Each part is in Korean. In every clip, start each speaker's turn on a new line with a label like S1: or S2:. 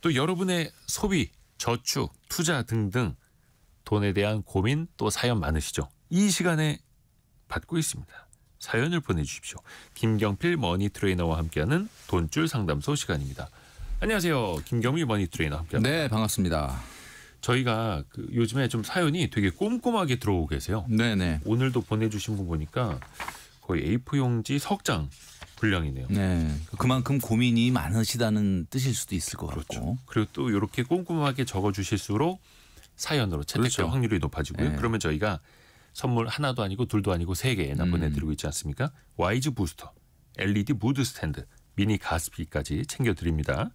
S1: 또 여러분의 소비, 저축, 투자 등등 돈에 대한 고민 또 사연 많으시죠? 이 시간에 받고 있습니다. 사연을 보내주십시오. 김경필 머니 트레이너와 함께하는 돈줄 상담소 시간입니다. 안녕하세요. 김경필 머니 트레이너와 함께합니다.
S2: 네, 반갑습니다.
S1: 저희가 요즘에 좀 사연이 되게 꼼꼼하게 들어오고 계세요.
S2: 네네.
S1: 오늘도 보내주신 분 보니까 거의 A4용지 석장 분량이네요.
S2: 네, 그만큼 고민이 많으시다는 뜻일 수도 있을 것
S1: 그렇죠.
S2: 같고.
S1: 그리고 또 이렇게 꼼꼼하게 적어주실수록 사연으로 채택될
S2: 그렇죠.
S1: 확률이 높아지고요.
S2: 네.
S1: 그러면 저희가 선물 하나도 아니고 둘도 아니고 3개나 보내드리고 있지 않습니까? 와이즈 부스터, LED 무드 스탠드, 미니 가습기까지 챙겨드립니다.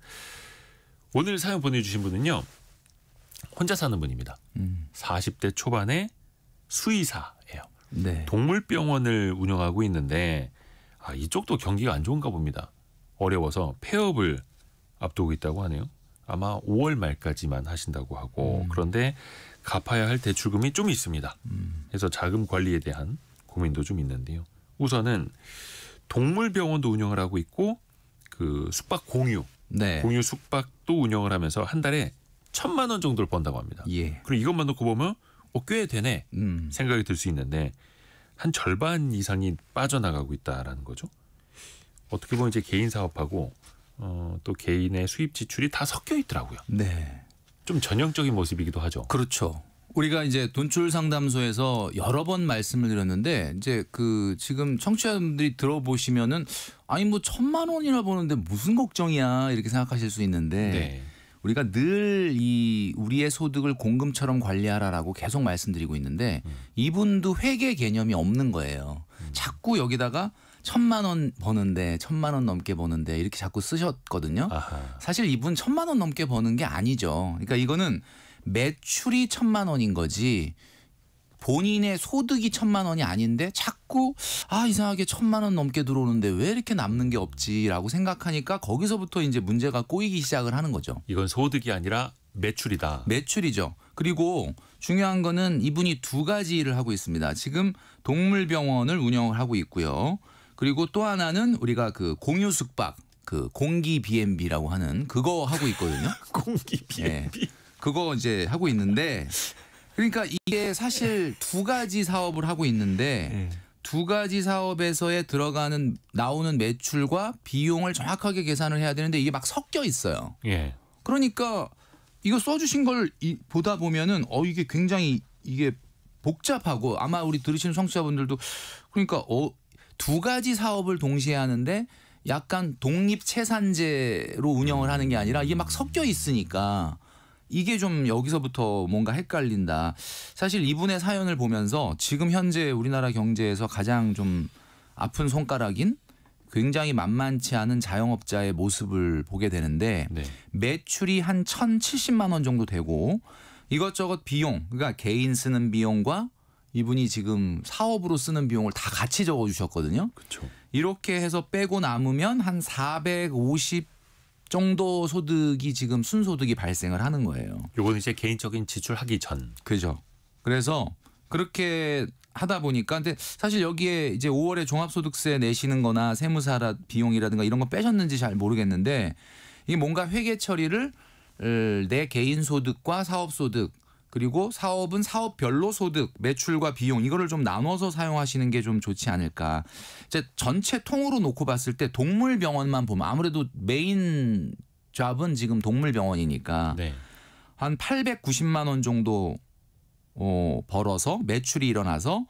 S1: 오늘 사연 보내주신 분은요. 혼자 사는 분입니다. 40대 초반의 수의사예요.
S2: 네.
S1: 동물병원을 운영하고 있는데 이쪽도 경기가 안 좋은가 봅니다. 어려워서 폐업을 앞두고 있다고 하네요. 아마 5월 말까지만 하신다고 하고 그런데 갚아야 할 대출금이 좀 있습니다. 그래서 자금 관리에 대한 고민도 좀 있는데요. 우선은 동물병원도 운영을 하고 있고 그 숙박 공유 숙박도 운영을 하면서 한 달에 1,000만 원 정도를 번다고 합니다.
S2: 예.
S1: 그리고 이것만 놓고 보면 꽤 되네 생각이 들 수 있는데 한 절반 이상이 빠져나가고 있다라는 거죠. 어떻게 보면 이제 개인 사업하고 또 개인의 수입 지출이 다 섞여 있더라고요.
S2: 네.
S1: 좀 전형적인 모습이기도 하죠.
S2: 그렇죠. 우리가 이제 돈줄 상담소에서 여러 번 말씀을 드렸는데 이제 지금 청취자분들이 들어보시면은 아니 뭐 1,000만 원이나 버는데 무슨 걱정이야 이렇게 생각하실 수 있는데
S1: 네.
S2: 우리가 늘 우리의 소득을 공금처럼 관리하라라고 계속 말씀드리고 있는데 이분도 회계 개념이 없는 거예요. 자꾸 여기다가 1,000만 원 버는데 1,000만 원 넘게 버는데 이렇게 자꾸 쓰셨거든요.
S1: 아하.
S2: 사실 이분 1,000만 원 넘게 버는 게 아니죠. 그러니까 이거는 매출이 1,000만 원인 거지 본인의 소득이 1,000만 원이 아닌데 자꾸 이상하게 1,000만 원 넘게 들어오는데 왜 이렇게 남는 게 없지라고 생각하니까 거기서부터 이제 문제가 꼬이기 시작을 하는 거죠.
S1: 이건 소득이 아니라 매출이다.
S2: 매출이죠. 그리고 중요한 거는 이분이 2가지 일을 하고 있습니다. 지금 동물병원을 운영을 하고 있고요. 그리고 또 하나는 우리가 공유 숙박, 공기 B&B라고 하는 그거 하고 있거든요.
S1: 공기 B&B.
S2: 네. 그거 이제 하고 있는데 그러니까 이게 사실 2가지 사업을 하고 있는데 2가지 사업에서의 나오는 매출과 비용을 정확하게 계산을 해야 되는데 이게 막 섞여 있어요.
S1: 예.
S2: 그러니까 이거 써주신 걸 보다 보면은 이게 굉장히 이게 복잡하고 아마 우리 들으시는 청취자분들도 그러니까 2가지 사업을 동시에 하는데 약간 독립채산제로 운영을 하는 게 아니라 이게 막 섞여 있으니까 이게 좀 여기서부터 뭔가 헷갈린다. 사실 이분의 사연을 보면서 지금 현재 우리나라 경제에서 가장 좀 아픈 손가락인 굉장히 만만치 않은 자영업자의 모습을 보게 되는데
S1: 네.
S2: 매출이 한 1,070만 원 정도 되고 이것저것 비용 그러니까 개인 쓰는 비용과 이분이 지금 사업으로 쓰는 비용을 다 같이 적어주셨거든요.
S1: 그렇죠.
S2: 이렇게 해서 빼고 남으면 한 450 정도 소득이 지금 순소득이 발생을 하는 거예요.
S1: 요건 이제 개인적인 지출하기 전.
S2: 그죠. 그래서 그렇게 하다 보니까 근데 사실 여기에 이제 5월에 종합소득세 내시는 거나 세무사 비용이라든가 이런 거 빼셨는지 잘 모르겠는데 이게 뭔가 회계 처리를 내 개인 소득과 사업 소득 그리고 사업은 사업별로 소득, 매출과 비용 이거를 좀 나눠서 사용하시는 게 좀 좋지 않을까. 이제 전체 통으로 놓고 봤을 때 동물병원만 보면 아무래도 메인 잡은 지금 동물병원이니까
S1: 네.
S2: 한 890만 원 정도 벌어서 매출이 일어나서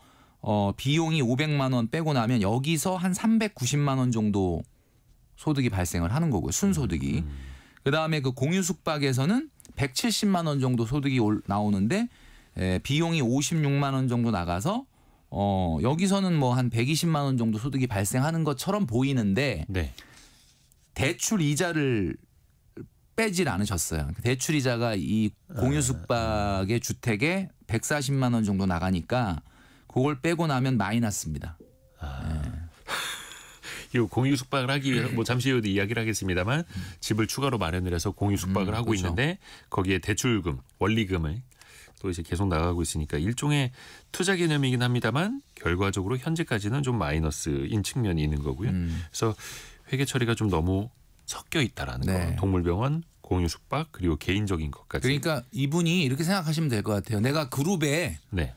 S2: 비용이 500만 원 빼고 나면 여기서 한 390만 원 정도 소득이 발생을 하는 거고요. 순소득이. 그다음에 공유 숙박에서는 170만 원 정도 소득이 나오는데 비용이 56만 원 정도 나가서 여기서는 뭐 한 120만 원 정도 소득이 발생하는 것처럼 보이는데
S1: 네.
S2: 대출 이자를 빼질 않으셨어요. 대출 이자가 이 공유 숙박의 주택에 140만 원 정도 나가니까 그걸 빼고 나면 마이너스입니다.
S1: 이 공유 숙박을 하기 위해 뭐 잠시 후에도 이야기를 하겠습니다만 집을 추가로 마련을 해서 공유 숙박을 하고
S2: 그렇죠.
S1: 있는데 거기에 대출금, 원리금을 또 이제 계속 나가고 있으니까 일종의 투자 개념이긴 합니다만 결과적으로 현재까지는 좀 마이너스인 측면이 있는 거고요. 그래서 회계 처리가 좀 너무 섞여 있다라는
S2: 네.
S1: 거. 동물병원, 공유 숙박 그리고 개인적인 것까지.
S2: 그러니까 이분이 이렇게 생각하시면 될 것 같아요. 내가 그룹의
S1: 네.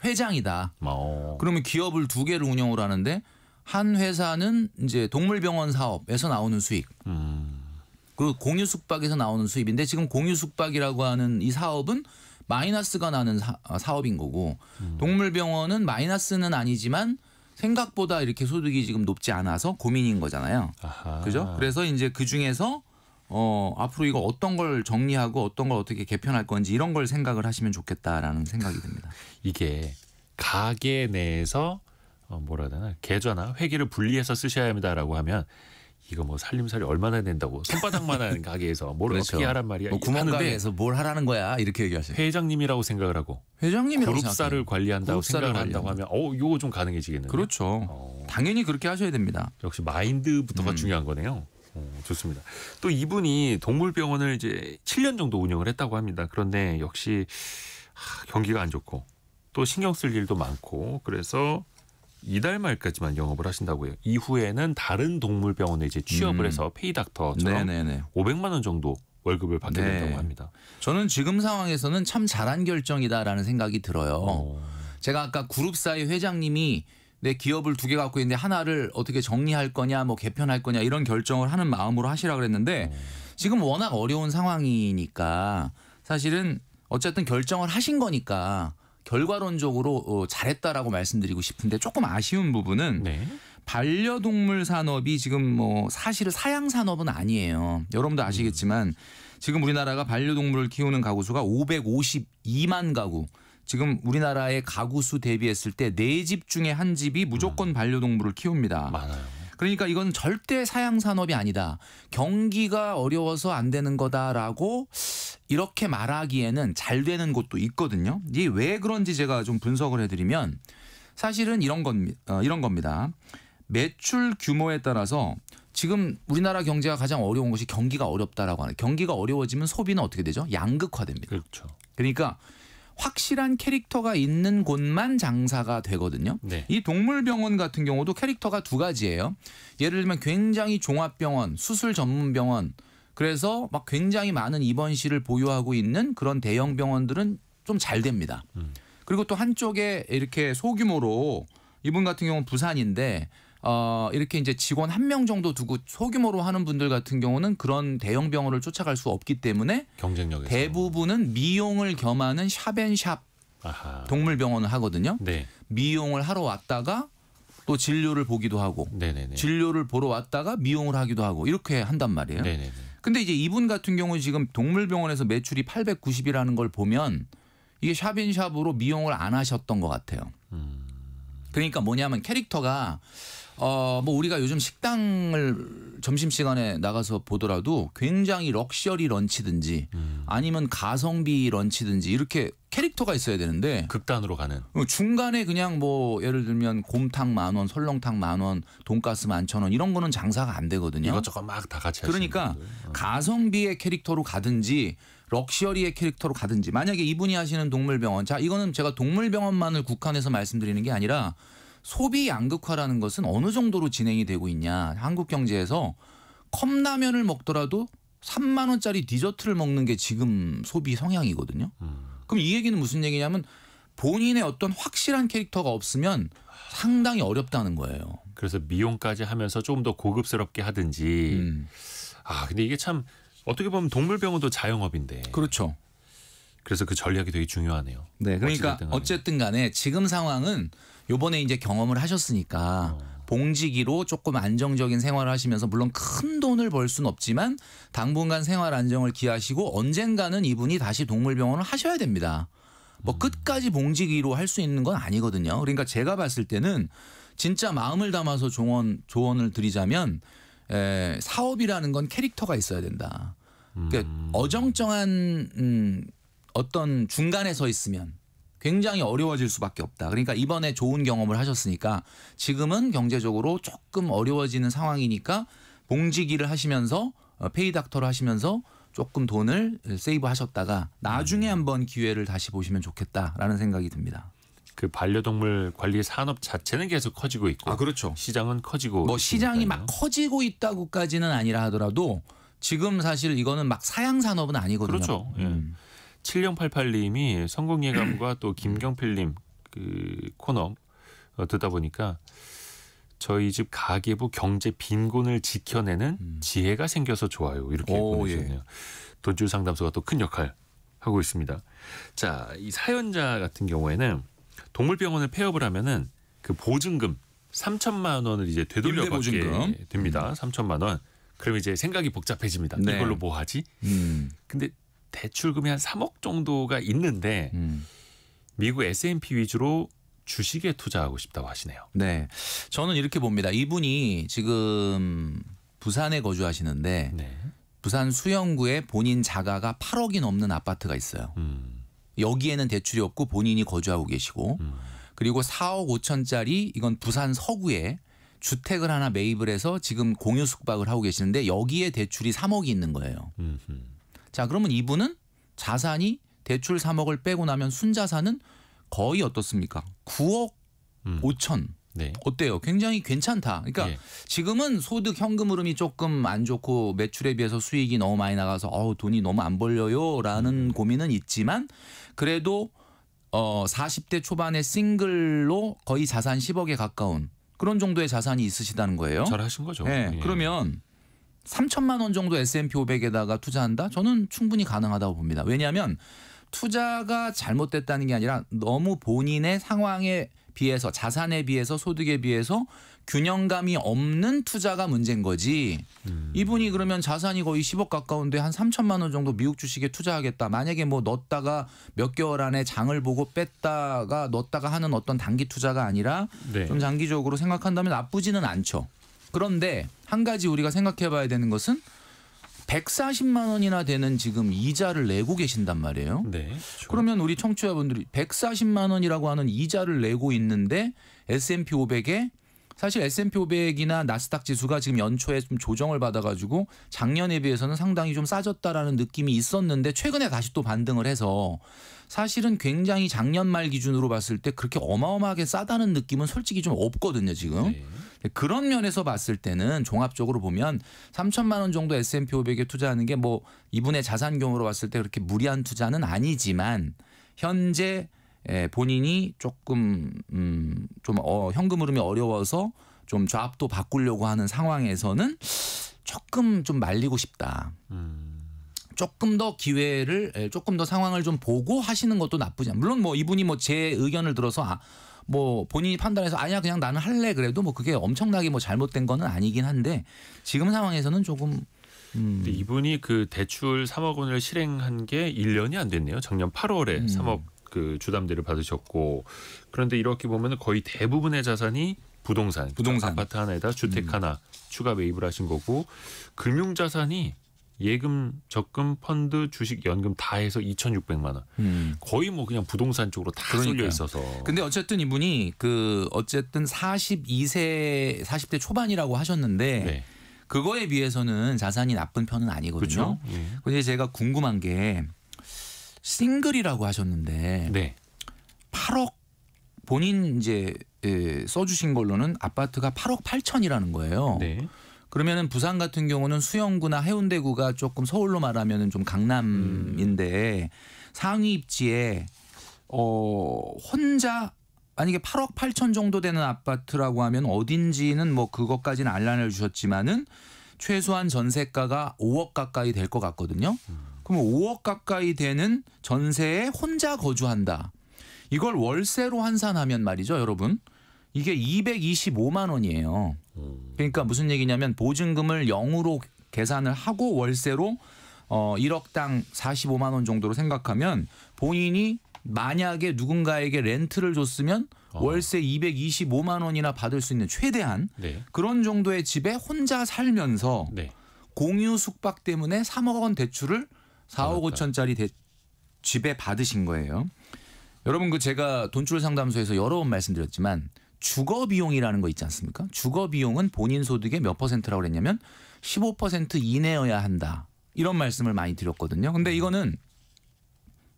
S2: 회장이다.
S1: 어.
S2: 그러면 기업을 2개를 운영을 하는데 한 회사는 이제 동물병원 사업에서 나오는 수익. 그리고 공유 숙박에서 나오는 수입인데 지금 공유 숙박이라고 하는 이 사업은 마이너스가 나는 사업인 거고 동물병원은 마이너스는 아니지만 생각보다 이렇게 소득이 지금 높지 않아서 고민인 거잖아요.
S1: 아하.
S2: 그죠? 그래서 이제 그 중에서 앞으로 이거 어떤 걸 정리하고 어떤 걸 어떻게 개편할 건지 이런 걸 생각을 하시면 좋겠다라는 생각이 듭니다.
S1: 이게 가게 내에서 뭐라 해야 되나 계좌나 회계를 분리해서 쓰셔야 합니다라고 하면 이거 뭐 살림살이 얼마나 된다고 손바닥만한 가게에서 뭘
S2: 그렇죠.
S1: 어떻게 하란 말이야.
S2: 뭐
S1: 하는데
S2: 구멍가게에서 뭘 하라는 거야 이렇게 얘기하세요.
S1: 회장님이라고 생각을 하고
S2: 회장님이라고
S1: 그룹사를
S2: 생각해요.
S1: 관리한다고
S2: 그룹사를
S1: 생각을 한다고 하면 요거 좀 가능해지겠는데.
S2: 그렇죠. 당연히 그렇게 하셔야 됩니다.
S1: 역시 마인드부터가 중요한 거네요. 좋습니다. 또 이분이 동물병원을 이제 7년 정도 운영을 했다고 합니다. 그런데 역시 경기가 안 좋고 또 신경 쓸 일도 많고 그래서 이달 말까지만 영업을 하신다고 해요. 이후에는 다른 동물병원에 이제 취업을 해서 페이닥터처럼
S2: 네네네.
S1: 500만 원 정도 월급을 받게
S2: 네.
S1: 된다고 합니다.
S2: 저는 지금 상황에서는 참 잘한 결정이다라는 생각이 들어요. 제가 아까 그룹사의 회장님이 내 기업을 2개 갖고 있는데 하나를 어떻게 정리할 거냐 뭐 개편할 거냐 이런 결정을 하는 마음으로 하시라 그랬는데 지금 워낙 어려운 상황이니까 사실은 어쨌든 결정을 하신 거니까 결과론적으로 잘했다라고 말씀드리고 싶은데 조금 아쉬운 부분은
S1: 네.
S2: 반려동물 산업이 지금 뭐 사실은 사양 산업은 아니에요. 여러분도 아시겠지만 지금 우리나라가 반려동물을 키우는 가구 수가 552만 가구. 지금 우리나라의 가구 수 대비했을 때 4집 중에 1집이 무조건 반려동물을 키웁니다.
S1: 많아요.
S2: 그러니까 이건 절대 사양 산업이 아니다. 경기가 어려워서 안 되는 거다라고 이렇게 말하기에는 잘 되는 곳도 있거든요. 이게 왜 그런지 제가 좀 분석을 해드리면 사실은 이런 겁니다. 매출 규모에 따라서 지금 우리나라 경제가 가장 어려운 것이 경기가 어렵다라고 하는. 경기가 어려워지면 소비는 어떻게 되죠? 양극화됩니다.
S1: 그렇죠.
S2: 그러니까 확실한 캐릭터가 있는 곳만 장사가 되거든요.
S1: 네.
S2: 이 동물병원 같은 경우도 캐릭터가 2가지예요. 예를 들면 굉장히 종합병원, 수술 전문병원 그래서 막 굉장히 많은 입원실을 보유하고 있는 그런 대형 병원들은 좀 잘 됩니다. 그리고 또 한쪽에 이렇게 소규모로 이분 같은 경우는 부산인데 이렇게 이제 직원 1명 정도 두고 소규모로 하는 분들 같은 경우는 그런 대형 병원을 쫓아갈 수 없기 때문에
S1: 경쟁력에서
S2: 대부분은 미용을 겸하는 샵앤샵
S1: 아하.
S2: 동물병원을 하거든요.
S1: 네.
S2: 미용을 하러 왔다가 또 진료를 보기도 하고
S1: 네네네.
S2: 진료를 보러 왔다가 미용을 하기도 하고 이렇게 한단 말이에요.
S1: 네네네.
S2: 근데 이제 이분 같은 경우 지금 동물병원에서 매출이 890이라는 걸 보면 이게 샵인샵으로 미용을 안 하셨던 것 같아요. 그러니까 뭐냐면 캐릭터가 뭐 우리가 요즘 식당을 점심시간에 나가서 보더라도 굉장히 럭셔리 런치든지 아니면 가성비 런치든지 이렇게 캐릭터가 있어야 되는데
S1: 극단으로 가는.
S2: 중간에 그냥 뭐 예를 들면 곰탕 10,000원, 설렁탕 10,000원, 돈가스 11,000원 이런 거는 장사가 안 되거든요.
S1: 이것저것 막 다 같이
S2: 그러니까
S1: 하시는 분들.
S2: 가성비의 캐릭터로 가든지 럭셔리의 캐릭터로 가든지 만약에 이분이 하시는 동물병원 자 이거는 제가 동물병원만을 국한해서 말씀드리는 게 아니라 소비 양극화라는 것은 어느 정도로 진행이 되고 있냐. 한국 경제에서 컵라면을 먹더라도 3만 원짜리 디저트를 먹는 게 지금 소비 성향이거든요. 그럼 이 얘기는 무슨 얘기냐면 본인의 어떤 확실한 캐릭터가 없으면 상당히 어렵다는 거예요.
S1: 그래서 미용까지 하면서 조금 더 고급스럽게 하든지. 근데 이게 참 어떻게 보면 동물병원도 자영업인데.
S2: 그렇죠.
S1: 그래서 그 전략이 되게 중요하네요.
S2: 네, 그러니까 어쨌든 간에 지금 상황은 요번에 이제 경험을 하셨으니까 봉지기로 조금 안정적인 생활을 하시면서 물론 큰 돈을 벌 수는 없지만 당분간 생활 안정을 기하시고 언젠가는 이분이 다시 동물병원을 하셔야 됩니다. 뭐 끝까지 봉지기로 할 수 있는 건 아니거든요. 그러니까 제가 봤을 때는 진짜 마음을 담아서 조언을 드리자면 사업이라는 건 캐릭터가 있어야 된다. 그러니까 어정쩡한 어떤 중간에 서 있으면 굉장히 어려워질 수밖에 없다. 그러니까 이번에 좋은 경험을 하셨으니까 지금은 경제적으로 조금 어려워지는 상황이니까 봉지기를 하시면서 페이닥터를 하시면서 조금 돈을 세이브 하셨다가 나중에 한번 기회를 다시 보시면 좋겠다라는 생각이 듭니다.
S1: 그 반려동물 관리 산업 자체는 계속 커지고 있고
S2: 그렇죠.
S1: 시장은 커지고
S2: 뭐 시장이
S1: 있으니까요.
S2: 막 커지고 있다고까지는 아니라 하더라도 지금 사실 이거는 막 사양 산업은 아니거든요.
S1: 그렇죠. 예. 7088님이 성공예감과 또 김경필님 그 코너 듣다 보니까 저희 집 가계부 경제 빈곤을 지켜내는 지혜가 생겨서 좋아요. 이렇게 보내주셨네요.
S2: 예.
S1: 돈줄 상담소가 또 큰 역할 하고 있습니다. 자, 이 사연자 같은 경우에는 동물병원을 폐업을 하면은 그 보증금 3천만 원을 이제 되돌려받게 됩니다. 3천만 원. 그럼 이제 생각이 복잡해집니다.
S2: 네.
S1: 이걸로 뭐 하지? 근데 대출금이 한 3억 정도가 있는데 미국 S&P 위주로 주식에 투자하고 싶다고 하시네요.
S2: 네, 저는 이렇게 봅니다. 이분이 지금 부산에 거주하시는데
S1: 네.
S2: 부산 수영구에 본인 자가가 8억이 넘는 아파트가 있어요. 여기에는 대출이 없고 본인이 거주하고 계시고 그리고 4억 5천짜리 이건 부산 서구에 주택을 하나 매입을 해서 지금 공유 숙박을 하고 계시는데 여기에 대출이 3억이 있는 거예요. 자, 그러면 이분은 자산이 대출 3억을 빼고 나면 순자산은 거의 어떻습니까? 9억 5천.
S1: 네.
S2: 어때요? 굉장히 괜찮다. 그러니까
S1: 예.
S2: 지금은 소득 현금 흐름이 조금 안 좋고 매출에 비해서 수익이 너무 많이 나가서 돈이 너무 안 벌려요라는 고민은 있지만 그래도 40대 초반의 싱글로 거의 자산 10억에 가까운 그런 정도의 자산이 있으시다는 거예요.
S1: 잘하신 거죠.
S2: 네.
S1: 예.
S2: 그러면 3천만 원 정도 S&P 500에다가 투자한다? 저는 충분히 가능하다고 봅니다. 왜냐하면 투자가 잘못됐다는 게 아니라 너무 본인의 상황에 비해서 자산에 비해서 소득에 비해서 균형감이 없는 투자가 문제인 거지. 이분이 그러면 자산이 거의 10억 가까운데 한 3천만 원 정도 미국 주식에 투자하겠다. 만약에 뭐 넣었다가 몇 개월 안에 장을 보고 뺐다가 넣었다가 하는 어떤 단기 투자가 아니라
S1: 네.
S2: 좀 장기적으로 생각한다면 나쁘지는 않죠. 그런데 한 가지 우리가 생각해 봐야 되는 것은 140만 원이나 되는 지금 이자를 내고 계신단 말이에요.
S1: 네. 그렇죠.
S2: 그러면 우리 청취자분들이 140만 원이라고 하는 이자를 내고 있는데 S&P 500에 사실 S&P 500이나 나스닥 지수가 지금 연초에 좀 조정을 받아가지고 작년에 비해서는 상당히 좀 싸졌다라는 느낌이 있었는데 최근에 다시 또 반등을 해서 사실은 굉장히 작년 말 기준으로 봤을 때 그렇게 어마어마하게 싸다는 느낌은 솔직히 좀 없거든요 지금.
S1: 네.
S2: 그런 면에서 봤을 때는 종합적으로 보면 3천만 원 정도 S&P 500에 투자하는 게 뭐 이분의 자산경으로 봤을 때 그렇게 무리한 투자는 아니지만 현재 본인이 조금 좀 현금 흐름이 어려워서 좀 좌압도 바꾸려고 하는 상황에서는 조금 좀 말리고 싶다. 조금 더 기회를 조금 더 상황을 좀 보고 하시는 것도 나쁘지 않아요. 물론 뭐 이분이 뭐 제 의견을 들어서 뭐 본인이 판단해서 아니야 그냥 나는 할래 그래도 뭐 그게 엄청나게 뭐 잘못된 거는 아니긴 한데 지금 상황에서는 조금
S1: 근데 이분이 그 대출 3억 원을 실행한 게 1년이 안 됐네요. 작년 8월에 3억 그 주담대를 받으셨고 그런데 이렇게 보면 거의 대부분의 자산이 부동산. 아파트 하나에다 주택 하나 추가 매입을 하신 거고 금융자산이 예금, 적금, 펀드, 주식, 연금 다 해서 2,600만 원. 거의 뭐 그냥 부동산 쪽으로 다 쏠려 있어서.
S2: 근데 어쨌든 이분이 그 어쨌든 42세 40대 초반이라고 하셨는데
S1: 네.
S2: 그거에 비해서는 자산이 나쁜 편은 아니거든요.
S1: 그렇죠. 예.
S2: 근데 제가 궁금한 게 싱글이라고 하셨는데
S1: 네.
S2: 8억 본인 이제 써주신 걸로는 아파트가 8억 8천이라는 거예요.
S1: 네.
S2: 그러면은 부산 같은 경우는 수영구나 해운대구가 조금 서울로 말하면은 좀 강남인데 상위 입지에 혼자 만약에 8억 8천 정도 되는 아파트라고 하면 어딘지는 뭐 그것까지는 알란을 주셨지만은 최소한 전세가가 5억 가까이 될 것 같거든요. 그럼 5억 가까이 되는 전세에 혼자 거주한다. 이걸 월세로 환산하면 말이죠, 여러분. 이게 225만 원이에요. 그러니까 무슨 얘기냐면 보증금을 0으로 계산을 하고 월세로 1억당 45만 원 정도로 생각하면 본인이 만약에 누군가에게 렌트를 줬으면 월세 225만 원이나 받을 수 있는 최대한
S1: 네.
S2: 그런 정도의 집에 혼자 살면서
S1: 네.
S2: 공유 숙박 때문에 3억 원 대출을 4억 5천짜리 집에 받으신 거예요. 여러분 그 제가 돈줄 상담소에서 여러 번 말씀드렸지만 주거 비용이라는 거 있지 않습니까? 주거 비용은 본인 소득의 몇 퍼센트라고 그랬냐면 15% 이내여야 한다. 이런 말씀을 많이 드렸거든요. 근데 이거는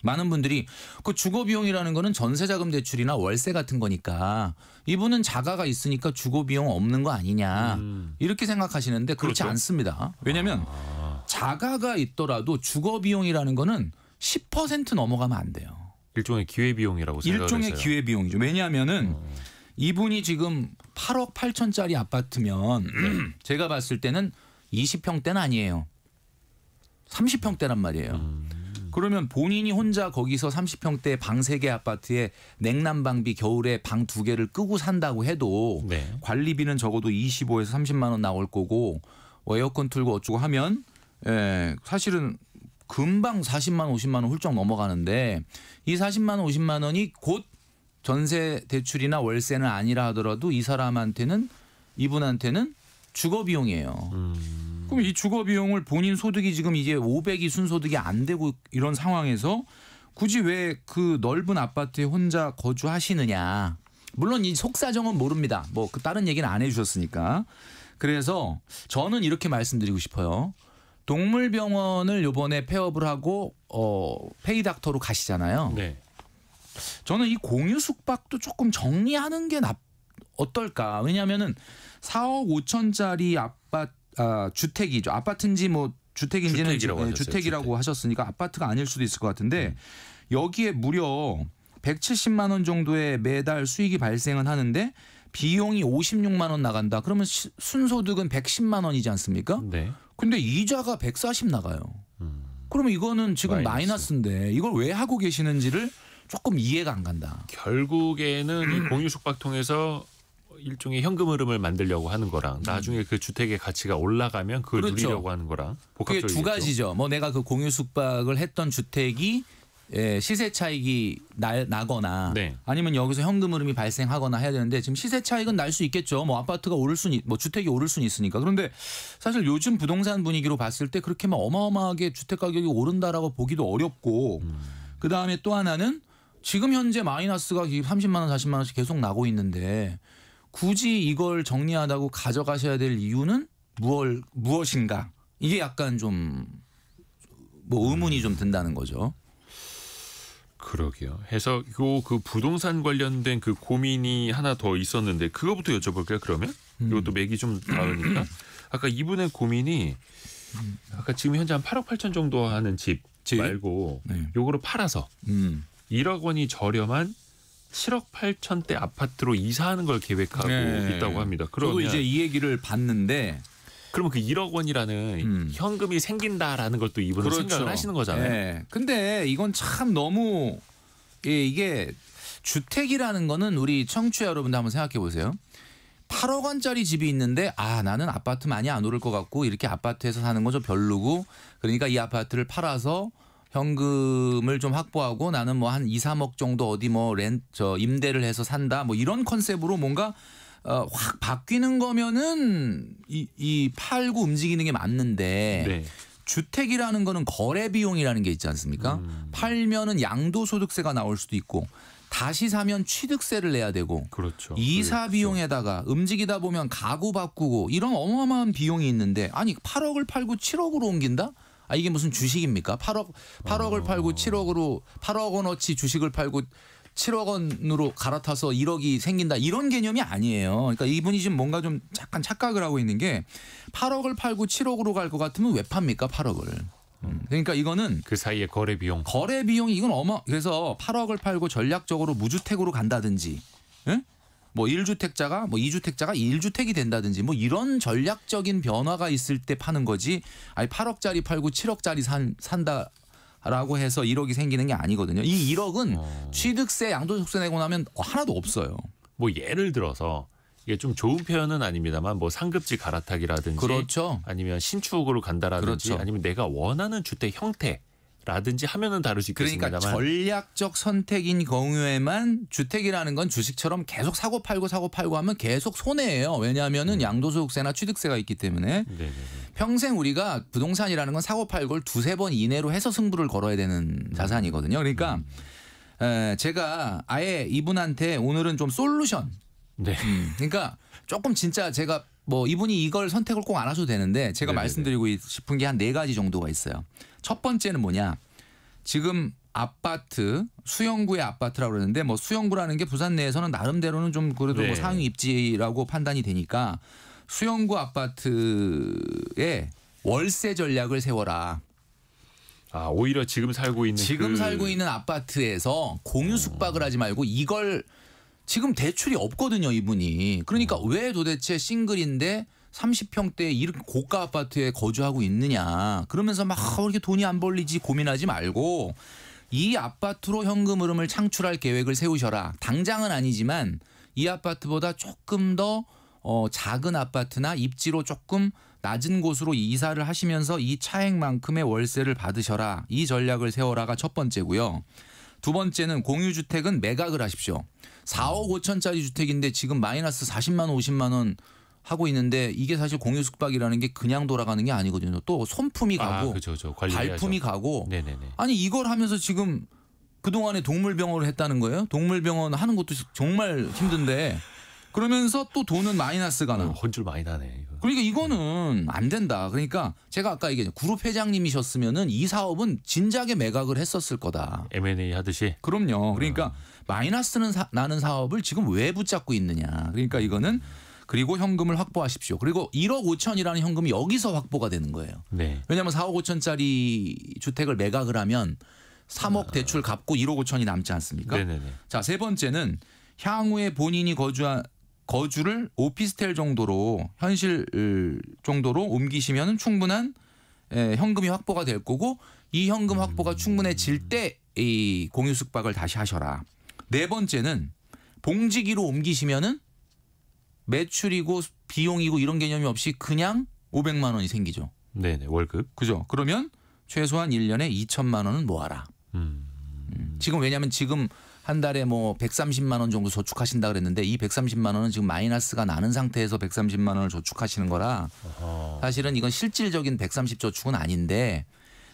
S2: 많은 분들이 그 주거 비용이라는 거는 전세자금 대출이나 월세 같은 거니까 이분은 자가가 있으니까 주거 비용 없는 거 아니냐. 이렇게 생각하시는데 그렇지
S1: 그렇죠.
S2: 않습니다. 왜냐하면 자가가 있더라도 주거 비용이라는 거는 10% 넘어가면 안 돼요.
S1: 일종의 기회 비용이라고 생각을
S2: 일종의
S1: 했어요.
S2: 기회 비용이죠. 왜냐하면은 이분이 지금 8억 8천짜리 아파트면 제가 봤을 때는 20평대는 아니에요. 30평대란 말이에요. 그러면 본인이 혼자 거기서 30평대 방 3개 아파트에 냉난방비 겨울에 방 2개를 끄고 산다고 해도
S1: 네.
S2: 관리비는 적어도 25에서 30만 원 나올 거고 에어컨 틀고 어쩌고 하면 사실은 금방 40만 원 50만 원 훌쩍 넘어가는데 이 40만 원 50만 원이 곧 전세 대출이나 월세는 아니라 하더라도 이 사람한테는 이분한테는 주거 비용이에요. 그럼 이 주거 비용을 본인 소득이 지금 이게 500이 순소득이 안 되고 이런 상황에서 굳이 왜 그 넓은 아파트에 혼자 거주하시느냐. 물론 이 속사정은 모릅니다. 뭐 그 다른 얘기는 안 해주셨으니까. 그래서 저는 이렇게 말씀드리고 싶어요. 동물병원을 요번에 폐업을 하고 페이닥터로 가시잖아요.
S1: 네.
S2: 저는 이 공유 숙박도 조금 정리하는 게 어떨까. 왜냐하면은 4억 5천짜리 주택이죠. 아파트인지 뭐 주택인지는
S1: 주택이라고 하셨어요.
S2: 주택이라고 하셨으니까 아파트가 아닐 수도 있을 것 같은데 여기에 무려 170만 원 정도의 매달 수익이 발생은 하는데 비용이 56만 원 나간다. 그러면 순소득은 110만 원이지 않습니까?
S1: 네.
S2: 근데 이자가 140 나가요. 그러면 이거는 지금 마이너스인데 이걸 왜 하고 계시는지를 조금 이해가 안 간다.
S1: 결국에는 이 공유 숙박 통해서 일종의 현금 흐름을 만들려고 하는 거랑 나중에 그 주택의 가치가 올라가면 그걸
S2: 그렇죠.
S1: 누리려고 하는 거랑
S2: 그게
S1: 복합적이겠죠.
S2: 두 가지죠. 뭐 내가 그 공유 숙박을 했던 주택이 시세 차익이 나거나
S1: 네.
S2: 아니면 여기서 현금 흐름이 발생하거나 해야 되는데 지금 시세 차익은 날 수 있겠죠. 뭐 아파트가 오를 수는 뭐 주택이 오를 수는 있으니까. 그런데 사실 요즘 부동산 분위기로 봤을 때 그렇게 막 어마어마하게 주택 가격이 오른다라고 보기도 어렵고 그다음에 또 하나는 지금 현재 마이너스가 30만 원 40만 원씩 계속 나고 있는데 굳이 이걸 정리하다고 가져가셔야 될 이유는 무엇인가? 이게 약간 좀 뭐 의문이 좀 든다는 거죠.
S1: 그러게요. 해서 그 부동산 관련된 그 고민이 하나 더 있었는데 그거부터 여쭤볼까요? 그러면 이것도 맥이 좀 닿으니까 아까 이분의 고민이 아까 지금 현재 한 8억 8천 정도 하는 집 말고
S2: 네.
S1: 요거를 팔아서 1억 원이 저렴한 7억 8천대 아파트로 이사하는 걸 계획하고 있다고 합니다. 그러면
S2: 저도 이제 이 얘기를 봤는데
S1: 그러면 그 1억 원이라는 현금이 생긴다라는 걸 또 이분은
S2: 그렇죠.
S1: 생각을 하시는 거잖아요.
S2: 네. 근데 이건 참 너무 이게 주택이라는 거는 우리 청취자 여러분들 한번 생각해 보세요. 8억 원짜리 집이 있는데 나는 아파트 많이 안 오를 것 같고 이렇게 아파트에서 사는 거 좀 별로고 그러니까 이 아파트를 팔아서 현금을 좀 확보하고 나는 뭐 한 2, 3억 정도 어디 뭐 임대를 해서 산다 뭐 이런 컨셉으로 뭔가 확 바뀌는 거면은 이 팔고 움직이는 게 맞는데
S1: 네.
S2: 주택이라는 거는 거래 비용이라는 게 있지 않습니까? 팔면은 양도소득세가 나올 수도 있고 다시 사면 취득세를 내야 되고
S1: 그렇죠.
S2: 이사
S1: 그렇죠.
S2: 비용에다가 움직이다 보면 가구 바꾸고 이런 어마어마한 비용이 있는데 아니 8억을 팔고 7억으로 옮긴다? 이게 무슨 주식입니까? 8억을 팔고 7억으로 8억 원어치 주식을 팔고 7억 원으로 갈아타서 1억이 생긴다 이런 개념이 아니에요. 그러니까 이분이 지금 뭔가 좀 약간 착각을 하고 있는 게 8억을 팔고 7억으로 갈 것 같으면 왜 팝니까 8억을. 그러니까 이거는
S1: 그 사이에 거래 비용이
S2: 이건 그래서 8억을 팔고 전략적으로 무주택으로 간다든지 뭐 1주택자가 뭐 2주택자가 1주택이 된다든지 뭐 이런 전략적인 변화가 있을 때 파는 거지. 8억짜리 팔고 7억짜리 산다라고 해서 1억이 생기는 게 아니거든요. 이 1억은 취득세, 양도소득세 내고 나면 하나도 없어요.
S1: 뭐 예를 들어서 이게 좀 좋은 표현은 아닙니다만 뭐 상급지 갈아타기라든지
S2: 그렇죠.
S1: 아니면 신축으로 간다라든지
S2: 그렇죠.
S1: 아니면 내가 원하는 주택 형태라든지 하면은 다를 수 있겠습니다만
S2: 그러니까 전략적 선택인 경우에만 주택이라는 건 주식처럼 계속 사고 팔고 하면 계속 손해예요. 왜냐하면은 양도소득세나 취득세가 있기 때문에
S1: 네네네.
S2: 평생 우리가 부동산이라는 건 사고 팔고를 2-3번 이내로 해서 승부를 걸어야 되는 자산이거든요. 그러니까 제가 아예 이분한테 오늘은 좀 솔루션
S1: 네.
S2: 그러니까 조금 진짜 제가 뭐 이분이 이걸 선택을 꼭 안 하셔도 되는데 제가
S1: 네네네.
S2: 말씀드리고 싶은 게 한 4가지 정도가 있어요. 첫 번째는 뭐냐. 지금 아파트 수영구의 아파트라고 그러는데 뭐 수영구라는 게 부산 내에서는 나름대로는 좀 그래도
S1: 네.
S2: 뭐 상위 입지라고 판단이 되니까 수영구 아파트에 월세 전략을 세워라.
S1: 아, 오히려 지금 살고 있는
S2: 아파트에서 공유 숙박을 하지 말고 이걸 지금 대출이 없거든요, 이분이. 그러니까 왜 도대체 싱글인데 30평대 이렇게 고가 아파트에 거주하고 있느냐. 그러면서 막 이렇게 돈이 안 벌리지 고민하지 말고 이 아파트로 현금 흐름을 창출할 계획을 세우셔라. 당장은 아니지만 이 아파트보다 조금 더 작은 아파트나 입지로 조금 낮은 곳으로 이사를 하시면서 이 차액만큼의 월세를 받으셔라. 이 전략을 세워라가 첫 번째고요. 두 번째는 공유주택은 매각을 하십시오. 4억 5천짜리 주택인데 지금 마이너스 40만 원 50만 원 하고 있는데 이게 사실 공유숙박이라는 게 그냥 돌아가는 게 아니거든요. 또 손품이 가고
S1: 그렇죠.
S2: 발품이 가고
S1: 네네네.
S2: 아니 이걸 하면서 지금 그동안에 동물병원을 했다는 거예요. 동물병원 하는 것도 정말 힘든데 그러면서 또 돈은 마이너스가 나.
S1: 혼줄 많이 나네. 이거.
S2: 그러니까 이거는 안 된다. 그러니까 제가 아까 얘기했죠. 그룹 회장님이셨으면은 이 사업은 진작에 매각을 했었을 거다.
S1: M&A 하듯이.
S2: 그럼요. 그러니까 마이너스는 나는 사업을 지금 왜 붙잡고 있느냐. 그러니까 이거는 그리고 현금을 확보하십시오. 그리고 1억 5천이라는 현금이 여기서 확보가 되는 거예요.
S1: 네.
S2: 왜냐하면 4억 5천짜리 주택을 매각을 하면 3억 대출 갚고 1억 5천이 남지 않습니까?
S1: 네네네.
S2: 자, 세 번째는 향후에 본인이 거주를 오피스텔 정도로 현실 정도로 옮기시면 충분한 현금이 확보가 될 거고 이 현금 확보가 충분해질 때 이 공유 숙박을 다시 하셔라. 네 번째는 봉지기로 옮기시면은 매출이고 비용이고 이런 개념이 없이 그냥 500만 원이 생기죠.
S1: 네네. 월급.
S2: 그죠? 그러면 최소한 1년에 2천만 원은 모아라. 지금 왜냐하면 지금 한 달에 뭐 130만 원 정도 저축하신다 그랬는데 이 130만 원은 지금 마이너스가 나는 상태에서 130만 원을 저축하시는 거라 사실은 이건 실질적인 130 저축은 아닌데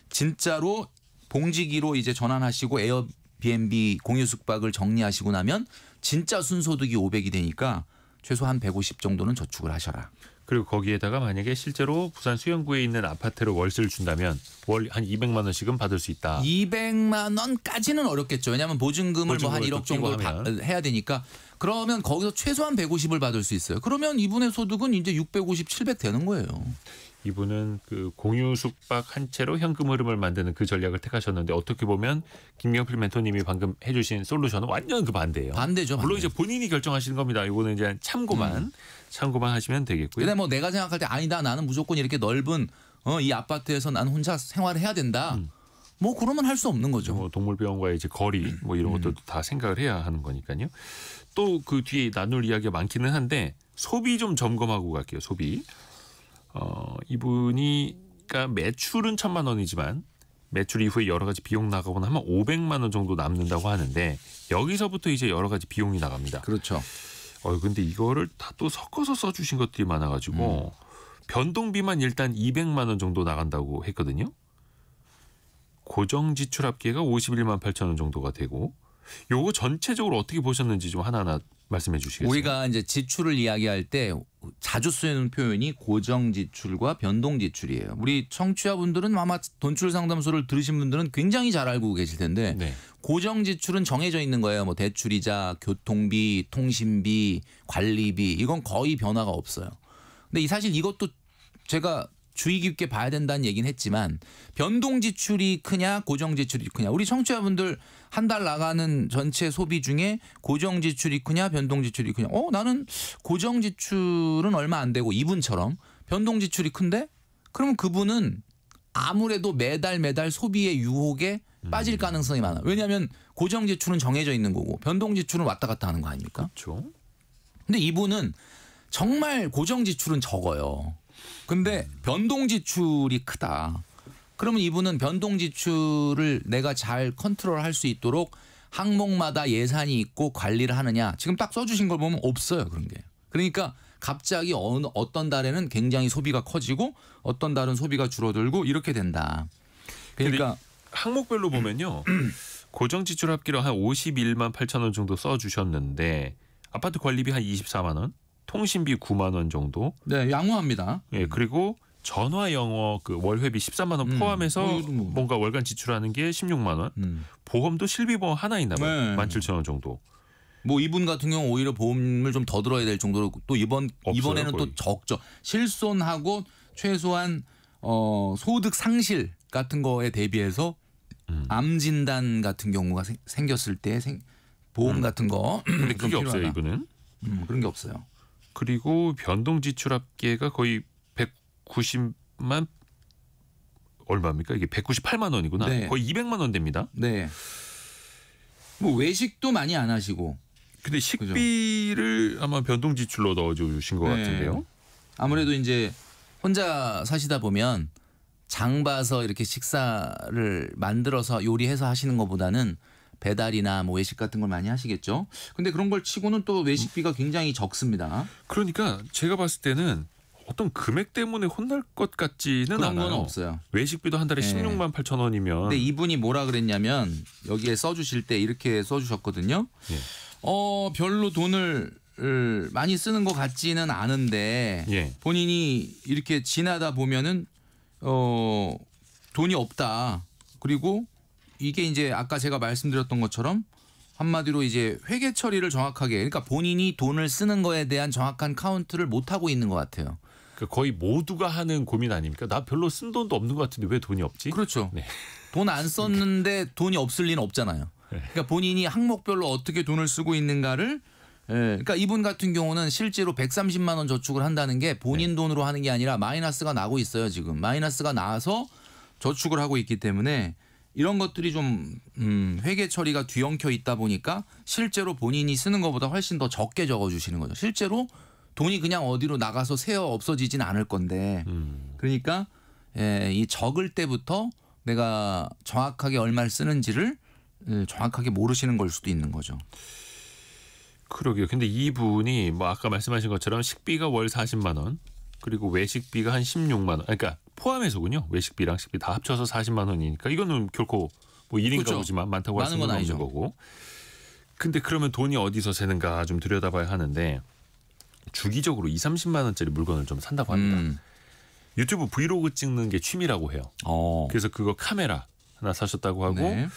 S2: 진짜로 봉지기로 이제 전환하시고 에어비앤비 공유 숙박을 정리하시고 나면 진짜 순소득이 500이 되니까 최소한 150 정도는 저축을 하셔라.
S1: 그리고 거기에다가 만약에 실제로 부산 수영구에 있는 아파트로 월세를 준다면 월 한 200만 원씩은 받을 수 있다.
S2: 200만 원까지는 어렵겠죠. 왜냐하면 보증금을 뭐 한 1억 정도 해야 되니까 그러면 거기서 최소한 150을 받을 수 있어요. 그러면 이분의 소득은 이제 650, 700 되는 거예요.
S1: 이분은 그 공유 숙박 한 채로 현금 흐름을 만드는 그 전략을 택하셨는데 어떻게 보면 김명필 멘토님이 방금 해주신 솔루션은 완전 그 반대예요.
S2: 반대죠.
S1: 물론 이제 본인이 결정하시는 겁니다. 이거는 이제 참고만 하시면 되겠고요.
S2: 근데 뭐 내가 생각할 때 아니다 나는 무조건 이렇게 넓은 이 아파트에서 난 혼자 생활을 해야 된다. 뭐 그러면 할 수 없는 거죠.
S1: 뭐 동물병원과의 이제 거리 뭐 이런 것들도 다 생각을 해야 하는 거니까요. 또 그 뒤에 나눌 이야기가 많기는 한데 소비 좀 점검하고 갈게요. 소비. 이분이 그러니까 매출은 1,000만 원이지만 매출 이후에 여러 가지 비용 나가거나 하면 500만 원 정도 남는다고 하는데 여기서부터 이제 여러 가지 비용이 나갑니다.
S2: 그렇죠.
S1: 근데 이거를 다 또 섞어서 써주신 것들이 많아가지고 변동비만 일단 200만 원 정도 나간다고 했거든요. 고정 지출 합계가 51만 8천 원 정도가 되고 요거 전체적으로 어떻게 보셨는지 좀 하나하나 말씀해 주시겠어요?
S2: 우리가 이제 지출을 이야기할 때 자주 쓰는 표현이 고정 지출과 변동 지출이에요. 우리 청취자분들은 아마 돈출 상담소를 들으신 분들은 굉장히 잘 알고 계실 텐데
S1: 네.
S2: 고정 지출은 정해져 있는 거예요. 뭐 대출이자, 교통비, 통신비, 관리비 이건 거의 변화가 없어요. 근데 사실 이것도 제가 주의 깊게 봐야 된다는 얘기는 했지만 변동 지출이 크냐 고정 지출이 크냐 우리 청취자분들 한 달 나가는 전체 소비 중에 고정 지출이 크냐 변동 지출이 크냐 나는 고정 지출은 얼마 안 되고 이분처럼 변동 지출이 큰데 그러면 그분은 아무래도 매달 소비의 유혹에 빠질 가능성이 많아요. 왜냐하면 고정 지출은 정해져 있는 거고 변동 지출은 왔다 갔다 하는 거 아닙니까?
S1: 그렇죠.
S2: 근데 이분은 정말 고정 지출은 적어요. 근데 변동 지출이 크다. 그러면 이분은 변동 지출을 내가 잘 컨트롤할 수 있도록 항목마다 예산이 있고 관리를 하느냐. 지금 딱 써주신 걸 보면 없어요. 그런 게. 그러니까 갑자기 어떤 달에는 굉장히 소비가 커지고 어떤 달은 소비가 줄어들고 이렇게 된다. 그러니까
S1: 항목별로 보면요. 고정 지출 합계로 한 51만 8천 원 정도 써주셨는데 아파트 관리비 한 24만 원. 통신비 9만 원 정도.
S2: 네, 양호합니다.
S1: 예, 그리고 전화 영어 그 월회비 13만 원 포함해서 뭔가 월간 지출하는 게 16만 원. 보험도 실비보험 하나 있나 봐요. 17,000원 정도.
S2: 뭐 이분 같은 경우 오히려 보험을 좀 더 들어야 될 정도로 또 이번에는 또 적죠. 실손하고 최소한 소득 상실 같은 거에 대비해서 암 진단 같은 경우가 생겼을 때 보험 같은 거
S1: 근데 그게
S2: 좀
S1: 없어요,
S2: 필요하다.
S1: 이분은.
S2: 그런 게 없어요.
S1: 그리고 변동 지출 합계가 거의 190만 얼마입니까? 이게 198만 원이구나.
S2: 네.
S1: 거의 200만 원 됩니다.
S2: 네. 뭐 외식도 많이 안 하시고.
S1: 근데 식비를 아마 변동 지출로 넣어 주신 것
S2: 네.
S1: 같은데요.
S2: 아무래도 이제 혼자 사시다 보면 장 봐서 이렇게 식사를 만들어서 요리해서 하시는 것보다는 배달이나 뭐 외식 같은 걸 많이 하시겠죠. 근데 그런 걸 치고는 또 외식비가 굉장히 적습니다.
S1: 그러니까 제가 봤을 때는 어떤 금액 때문에 혼날 것 같지는
S2: 그런
S1: 않아요.
S2: 건 없어요.
S1: 외식비도 한 달에
S2: 네.
S1: 16만 8천 원이면
S2: 근데 이분이 뭐라 그랬냐면 여기에 써주실 때 이렇게 써주셨거든요.
S1: 예.
S2: 별로 돈을 많이 쓰는 것 같지는 않은데
S1: 예.
S2: 본인이 이렇게 지나다 보면은 돈이 없다. 그리고 이게 이제 아까 제가 말씀드렸던 것처럼 한마디로 이제 회계 처리를 정확하게 그러니까 본인이 돈을 쓰는 거에 대한 정확한 카운트를 못 하고 있는 것 같아요.
S1: 그러니까 거의 모두가 하는 고민 아닙니까? 나 별로 쓴 돈도 없는 것 같은데 왜 돈이 없지?
S2: 그렇죠.
S1: 네.
S2: 돈 안 썼는데 돈이 없을 리는 없잖아요. 그러니까 본인이 항목별로 어떻게 돈을 쓰고 있는가를 그러니까 이분 같은 경우는 실제로 130만 원 저축을 한다는 게 본인 돈으로 하는 게 아니라 마이너스가 나고 있어요. 지금 마이너스가 나서 저축을 하고 있기 때문에 이런 것들이 좀 회계 처리가 뒤엉켜 있다 보니까 실제로 본인이 쓰는 것보다 훨씬 더 적게 적어주시는 거죠. 실제로 돈이 그냥 어디로 나가서 새어 없어지진 않을 건데 그러니까 이 적을 때부터 내가 정확하게 얼마를 쓰는지를 정확하게 모르시는 걸 수도 있는 거죠.
S1: 그러게요. 근데 이분이 뭐 아까 말씀하신 것처럼 식비가 월 40만 원 그리고 외식비가 한 16만 원. 그러니까 포함해서군요. 외식비랑 식비 다 합쳐서 40만 원이니까 이거는 결코 뭐 1인
S2: 그렇죠.
S1: 가구지만 많다고 할
S2: 많은
S1: 수는
S2: 건
S1: 없는
S2: 아니죠.
S1: 거고. 근데 그러면 돈이 어디서 새는가 좀 들여다봐야 하는데 주기적으로 2, 30만 원짜리 물건을 좀 산다고 합니다. 유튜브 브이로그 찍는 게 취미라고 해요. 그래서 그거 카메라 하나 사셨다고 하고
S2: 네.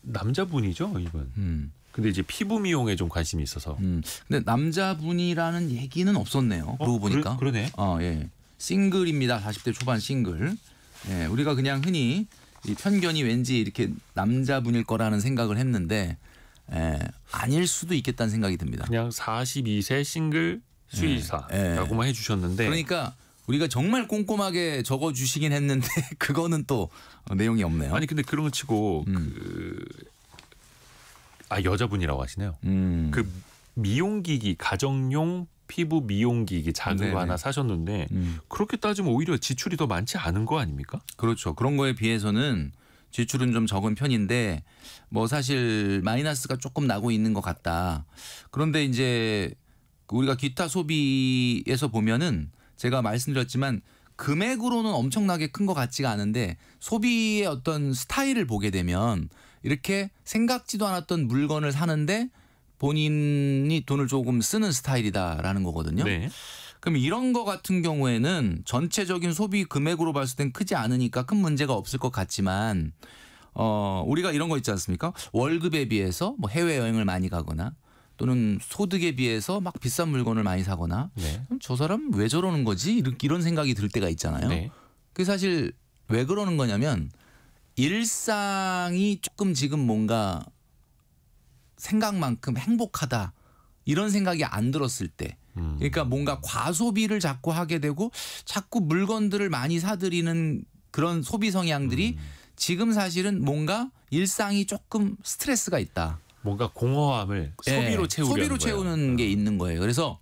S1: 남자분이죠, 이분. 근데 이제 피부 미용에 좀 관심이 있어서.
S2: 근데 남자분이라는 얘기는 없었네요. 그러고 보니까.
S1: 그러네.
S2: 예. 싱글입니다. 40대 초반 싱글. 예, 우리가 그냥 흔히 이 편견이 왠지 이렇게 남자분일 거라는 생각을 했는데 아닐 수도 있겠다는 생각이 듭니다.
S1: 그냥 42세 싱글 수의사라고만 해주셨는데.
S2: 그러니까 우리가 정말 꼼꼼하게 적어주시긴 했는데 그거는 또 내용이 없네요.
S1: 아니 근데 그런 거 치고 여자분이라고 하시네요. 그 미용기기 가정용 피부 미용기기 작은
S2: 네네.
S1: 거 하나 사셨는데 그렇게 따지면 오히려 지출이 더 많지 않은 거 아닙니까?
S2: 그렇죠. 그런 거에 비해서는 지출은 좀 적은 편인데 뭐 사실 마이너스가 조금 나고 있는 것 같다. 그런데 이제 우리가 기타 소비에서 보면은 제가 말씀드렸지만 금액으로는 엄청나게 큰 것 같지가 않은데 소비의 어떤 스타일을 보게 되면 이렇게 생각지도 않았던 물건을 사는데 본인이 돈을 조금 쓰는 스타일이다라는 거거든요.
S1: 네.
S2: 그럼 이런 거 같은 경우에는 전체적인 소비 금액으로 봤을 땐 크지 않으니까 큰 문제가 없을 것 같지만 우리가 이런 거 있지 않습니까? 월급에 비해서 뭐 해외여행을 많이 가거나 또는 소득에 비해서 막 비싼 물건을 많이 사거나
S1: 네.
S2: 저 사람 왜 저러는 거지? 이런 생각이 들 때가 있잖아요.
S1: 네.
S2: 그게 사실 왜 그러는 거냐면 일상이 조금 지금 뭔가 생각만큼 행복하다 이런 생각이 안 들었을 때 그러니까 뭔가 과소비를 자꾸 하게 되고 자꾸 물건들을 많이 사들이는 그런 소비 성향들이 지금 사실은 뭔가 일상이 조금 스트레스가 있다.
S1: 뭔가 공허함을 소비로 채우려는
S2: 채우는 게 있는 거예요. 그래서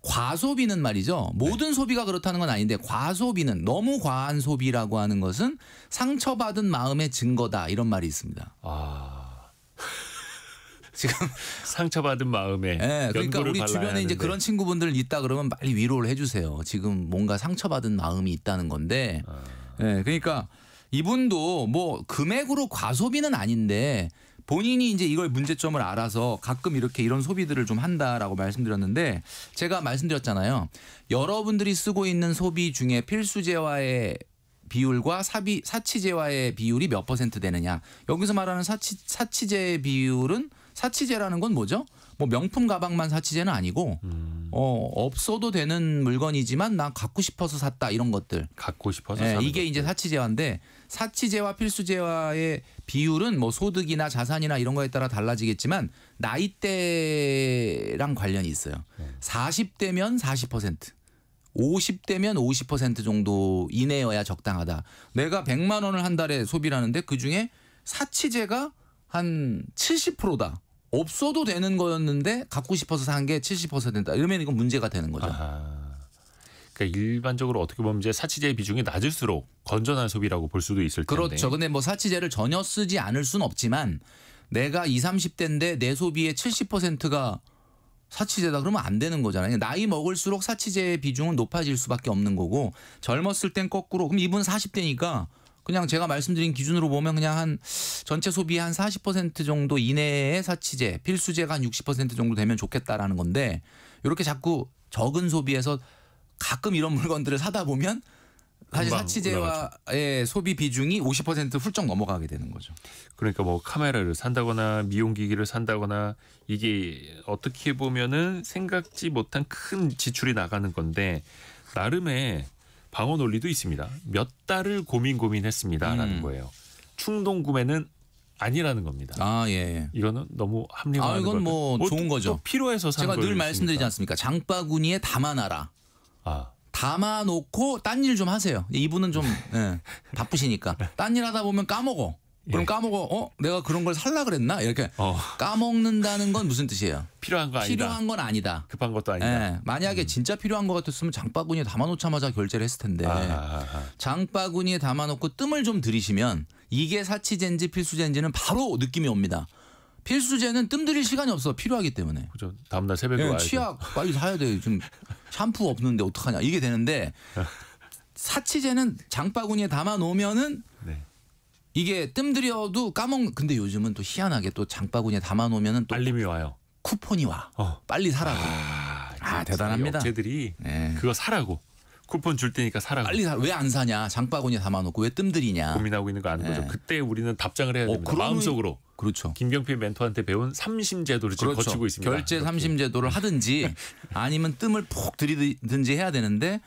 S2: 과소비는 말이죠. 모든 소비가 그렇다는 건 아닌데 과소비는 너무 과한 소비라고 하는 것은 상처받은 마음의 증거다 이런 말이 있습니다. 지금
S1: 상처받은 마음에
S2: 그러니까
S1: 연고를
S2: 우리
S1: 발라야
S2: 주변에 이제
S1: 하는데.
S2: 그런 친구분들 있다 그러면 빨리 위로를 해주세요. 지금 뭔가 상처받은 마음이 있다는 건데, 그러니까 이분도 뭐 금액으로 과소비는 아닌데 본인이 이제 이걸 문제점을 알아서 가끔 이렇게 이런 소비들을 좀 한다라고 말씀드렸는데 제가 말씀드렸잖아요. 여러분들이 쓰고 있는 소비 중에 필수재화의 비율과 사치재화의 비율이 몇 % 되느냐. 여기서 말하는 사치재 비율은 사치재라는 건 뭐죠? 뭐 명품 가방만 사치재는 아니고 없어도 되는 물건이지만 난 갖고 싶어서 샀다 이런 것들.
S1: 갖고 싶어서
S2: 예,
S1: 사는
S2: 이게
S1: 것들.
S2: 이제 사치재화인데 사치재와 필수재화의 비율은 뭐 소득이나 자산이나 이런 거에 따라 달라지겠지만 나이대랑 관련이 있어요. 40대면 40%, 50대면 50% 정도 이내여야 적당하다. 내가 100만 원을 한 달에 소비를 하는데 그중에 사치재가 한 70%다. 없어도 되는 거였는데 갖고 싶어서 산 게 70%다. 이러면 이건 문제가 되는 거죠.
S1: 아하. 그러니까 일반적으로 어떻게 보면 이제 사치재의 비중이 낮을수록 건전한 소비라고 볼 수도 있을 텐데.
S2: 그렇죠. 근데 뭐 사치재를 전혀 쓰지 않을 수는 없지만 내가 20, 30대인데 내 소비의 70%가 사치재다 그러면 안 되는 거잖아요. 나이 먹을수록 사치재의 비중은 높아질 수밖에 없는 거고 젊었을 땐 거꾸로 그럼 이분 40대니까 그냥 제가 말씀드린 기준으로 보면 그냥 한 전체 소비의 한 40% 정도 이내의 사치재, 필수재가 한 60% 정도 되면 좋겠다라는 건데 이렇게 자꾸 적은 소비에서 가끔 이런 물건들을 사다 보면 사실 사치재와의 소비 비중이 50% 훌쩍 넘어가게 되는 거죠.
S1: 그러니까 뭐 카메라를 산다거나 미용기기를 산다거나 이게 어떻게 보면은 생각지 못한 큰 지출이 나가는 건데 나름의 방어 논리도 있습니다. 몇 달을 고민했습니다라는 거예요. 충동 구매는 아니라는 겁니다.
S2: 아 예.
S1: 이거는 너무 합리화하는
S2: 이건 뭐 좋은 거죠.
S1: 필요해서 산
S2: 제가 늘
S1: 거일
S2: 말씀드리지
S1: 있으니까.
S2: 않습니까? 장바구니에 담아놔라.
S1: 아.
S2: 담아놓고 딴 일 좀 하세요. 이분은 좀 바쁘시니까. 딴 일 하다 보면 까먹어. 그럼
S1: 예.
S2: 까먹어. 내가 그런 걸 살라 그랬나? 이렇게 까먹는다는 건 무슨 뜻이에요?
S1: 필요한 거 아니다.
S2: 필요한 건 아니다.
S1: 급한 것도 아니다.
S2: 예, 만약에 진짜 필요한 것 같았으면 장바구니에 담아놓자마자 결제를 했을 텐데 장바구니에 담아놓고 뜸을 좀 들이시면 이게 사치재인지 필수재인지는 바로 느낌이 옵니다. 필수재는 뜸 들일 시간이 없어. 필요하기 때문에.
S1: 그죠. 다음날 새벽에
S2: 예,
S1: 와야죠.
S2: 치약 빨리 사야 돼. 지금 샴푸 없는데 어떡하냐. 이게 되는데 사치재는 장바구니에 담아놓으면은
S1: 네.
S2: 이게 뜸 들여도 근데 요즘은 또 희한하게 또 장바구니에 담아놓으면은 또
S1: 알림이 와요.
S2: 쿠폰이 와. 빨리 사라고. 대단합니다.
S1: 업체들이
S2: 네.
S1: 그거 사라고. 쿠폰 줄 테니까 사라고.
S2: 빨리 왜 안 사냐? 장바구니에 담아놓고 왜 뜸 들이냐?
S1: 고민하고 있는 거 아는 거죠. 그때 우리는 답장을 해야 됩니다. 마음속으로.
S2: 그렇죠.
S1: 김경필 멘토한테 배운 삼심제도를 지금 거치고 있습니다.
S2: 결제 삼심제도를 하든지 아니면 뜸을 푹 들이든지 해야 되는데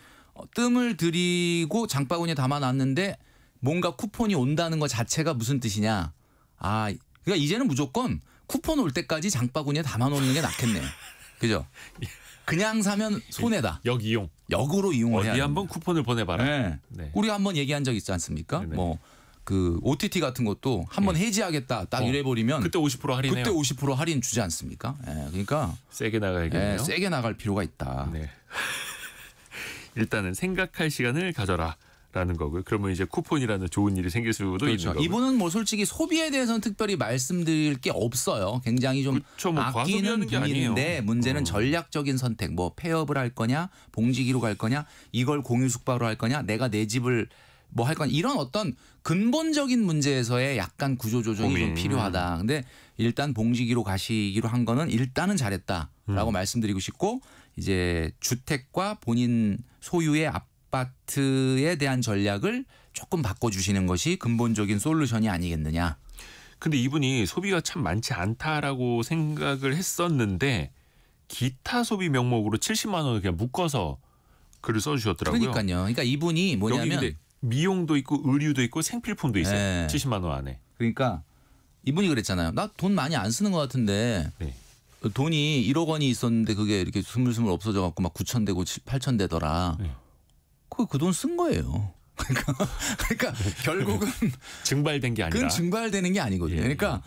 S2: 뜸을 들이고 장바구니에 담아놨는데 뭔가 쿠폰이 온다는 것 자체가 무슨 뜻이냐? 그러니까 이제는 무조건 쿠폰 올 때까지 장바구니에 담아놓는 게 낫겠네요. 그죠? 그냥 사면 손해다.
S1: 역이용.
S2: 역으로 이용을 해야
S1: 어디
S2: 됩니다.
S1: 한번 쿠폰을 보내봐라.
S2: 네.
S1: 네.
S2: 우리 한번 얘기한 적 있지 않습니까?
S1: 네네.
S2: 뭐 그 OTT 같은 것도 한번 해지하겠다 딱 이래버리면
S1: 그때 50% 할인해요.
S2: 그때 50% 할인 주지 않습니까? 그러니까
S1: 세게 나가야겠네요.
S2: 세게 나갈 필요가 있다.
S1: 네. 일단은 생각할 시간을 가져라라는 거고요. 그러면 이제 쿠폰이라는 좋은 일이 생길 수도 있는 거고.
S2: 이분은 뭐 솔직히 소비에 대해서는 특별히 말씀드릴 게 없어요. 굉장히 좀
S1: 그쵸, 뭐
S2: 아끼는
S1: 과소비하는 게 아니에요.
S2: 분인데 문제는 전략적인 선택. 뭐 폐업을 할 거냐, 봉지기로 갈 거냐, 이걸 공유 숙박으로 할 거냐, 내가 내 집을 뭐 할 거냐 이런 어떤 근본적인 문제에서의 약간 구조 조정이 좀 필요하다. 근데 일단 봉지기로 가시기로 한 거는 일단은 잘했다라고 말씀드리고 싶고 이제 주택과 본인 소유의 아파트에 대한 전략을 조금 바꿔주시는 것이 근본적인 솔루션이 아니겠느냐.
S1: 근데 이분이 소비가 참 많지 않다라고 생각을 했었는데 기타 소비 명목으로 70만 원을 그냥 묶어서 글을 써주셨더라고요.
S2: 그러니까요. 그러니까 이분이 뭐냐면
S1: 여기 근데 미용도 있고 의류도 있고 생필품도 있어요.
S2: 네.
S1: 70만 원 안에.
S2: 그러니까 이분이 그랬잖아요. 나 돈 많이 안 쓰는 것 같은데
S1: 네.
S2: 돈이 1억 원이 있었는데 그게 이렇게 스물스물 없어져 갖고 막 9천 되고 8천 되더라.
S1: 네.
S2: 그 돈 쓴 거예요. 그러니까 결국은
S1: 증발된 게 아니라.
S2: 그건 증발되는 게 아니거든요.
S1: 예.
S2: 그러니까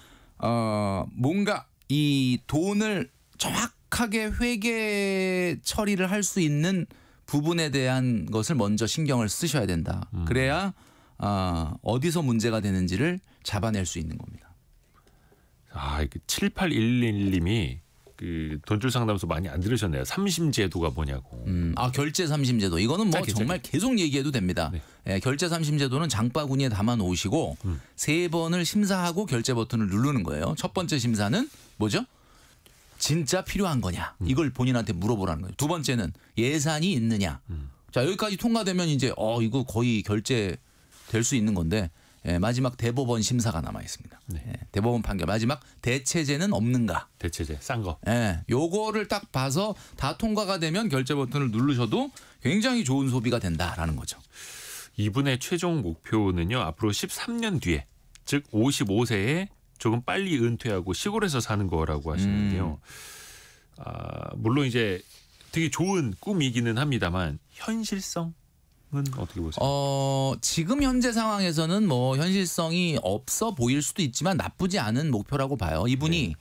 S2: 뭔가 이 돈을 정확하게 회계 처리를 할 수 있는 부분에 대한 것을 먼저 신경을 쓰셔야 된다. 그래야 어디서 문제가 되는지를 잡아낼 수 있는 겁니다.
S1: 7811님이 그 돈줄 상담소 많이 안 들으셨네요. 삼심제도가 뭐냐고.
S2: 결제 삼심제도 이거는 뭐
S1: 짧게,
S2: 정말 계속 얘기해도 됩니다.
S1: 네.
S2: 결제 삼심제도는 장바구니에 담아 놓으시고 3번을 심사하고 결제 버튼을 누르는 거예요. 첫 번째 심사는 뭐죠? 진짜 필요한 거냐 이걸 본인한테 물어보라는 거예요. 두 번째는 예산이 있느냐. 자 여기까지 통과되면 이제 이거 거의 결제될 수 있는 건데 마지막 대법원 심사가 남아 있습니다.
S1: 네.
S2: 대법원 판결 마지막 대체제는 없는가?
S1: 대체제 싼 거.
S2: 요거를 딱 봐서 다 통과가 되면 결제 버튼을 누르셔도 굉장히 좋은 소비가 된다라는 거죠.
S1: 이분의 최종 목표는요. 앞으로 13년 뒤에 즉 55세에 조금 빨리 은퇴하고 시골에서 사는 거라고 하시는데요. 물론 이제 되게 좋은 꿈이기는 합니다만 현실성은 어떻게 보세요?
S2: 지금 현재 상황에서는 뭐 현실성이 없어 보일 수도 있지만 나쁘지 않은 목표라고 봐요. 이분이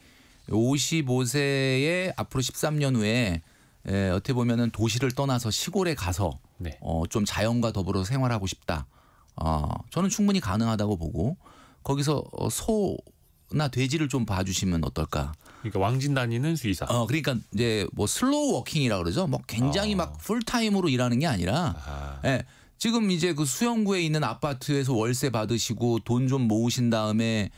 S2: 55세에 앞으로 13년 후에 어떻게 보면은 도시를 떠나서 시골에 가서
S1: 네.
S2: 좀 자연과 더불어 생활하고 싶다. 저는 충분히 가능하다고 보고 거기서 소나 돼지를 좀 봐주시면 어떨까.
S1: 그러니까 왕진 다니는 수의사.
S2: 그러니까 이제 뭐 슬로우 워킹이라 그러죠. 뭐 굉장히 막 풀타임으로 일하는 게 아니라 지금 이제 그 수영구에 있는 아파트에서 월세 받으시고 돈 좀 모으신 다음에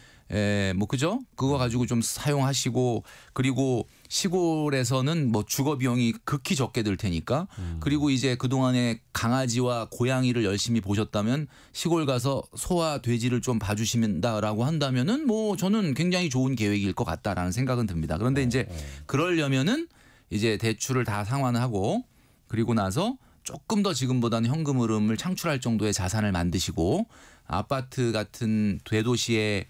S2: 뭐 그죠? 그거 가지고 좀 사용하시고 그리고 시골에서는 뭐 주거 비용이 극히 적게 들 테니까 그리고 이제 그동안에 강아지와 고양이를 열심히 보셨다면 시골 가서 소와 돼지를 좀 봐주신다라고 한다면은 뭐 저는 굉장히 좋은 계획일 것 같다라는 생각은 듭니다. 그런데 이제 그러려면은 이제 대출을 다 상환하고 그리고 나서 조금 더 지금보다는 현금 흐름을 창출할 정도의 자산을 만드시고 아파트 같은 대도시의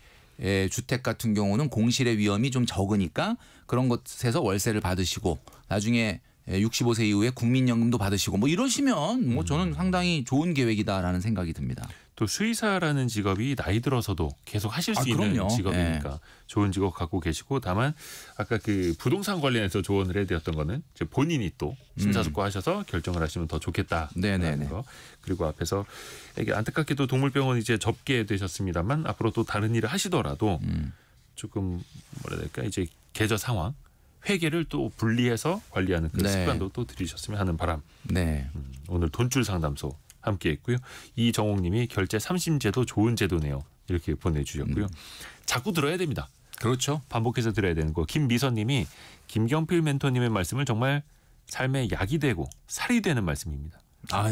S2: 주택 같은 경우는 공실의 위험이 좀 적으니까 그런 곳에서 월세를 받으시고 나중에 65세 이후에 국민연금도 받으시고 뭐 이러시면 뭐 저는 상당히 좋은 계획이다라는 생각이 듭니다.
S1: 또 수의사라는 직업이 나이 들어서도 계속 하실 수 있는
S2: 그럼요.
S1: 직업이니까 좋은 직업 갖고 계시고 다만 아까 그 부동산 관련해서 조언을 해드렸던 거는 이제 본인이 또 심사숙고하셔서 결정을 하시면 더 좋겠다라는 거. 그리고 앞에서 이게 안타깝게도 동물병원 이제 접게 되셨습니다만 앞으로 또 다른 일을 하시더라도 조금 뭐라 해야 될까 이제 계좌 상황 회계를 또 분리해서 관리하는 그 습관도 또 들이셨으면 하는 바람. 오늘 돈줄 상담소 함께했고요. 이정옥님이 결제 3심제도 좋은 제도네요. 이렇게 보내주셨고요. 자꾸 들어야 됩니다.
S2: 그렇죠.
S1: 반복해서 들어야 되는 거. 김미선님이 김경필 멘토님의 말씀을 정말 삶의 약이 되고 살이 되는 말씀입니다.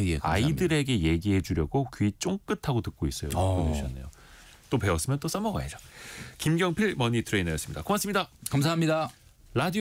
S2: 예,
S1: 아이들에게 얘기해 주려고 귀 쫑긋하고 듣고 있어요. 보내주셨네요. 또 배웠으면 또 써먹어야죠. 김경필 머니 트레이너였습니다. 고맙습니다.
S2: 감사합니다.
S1: 라디오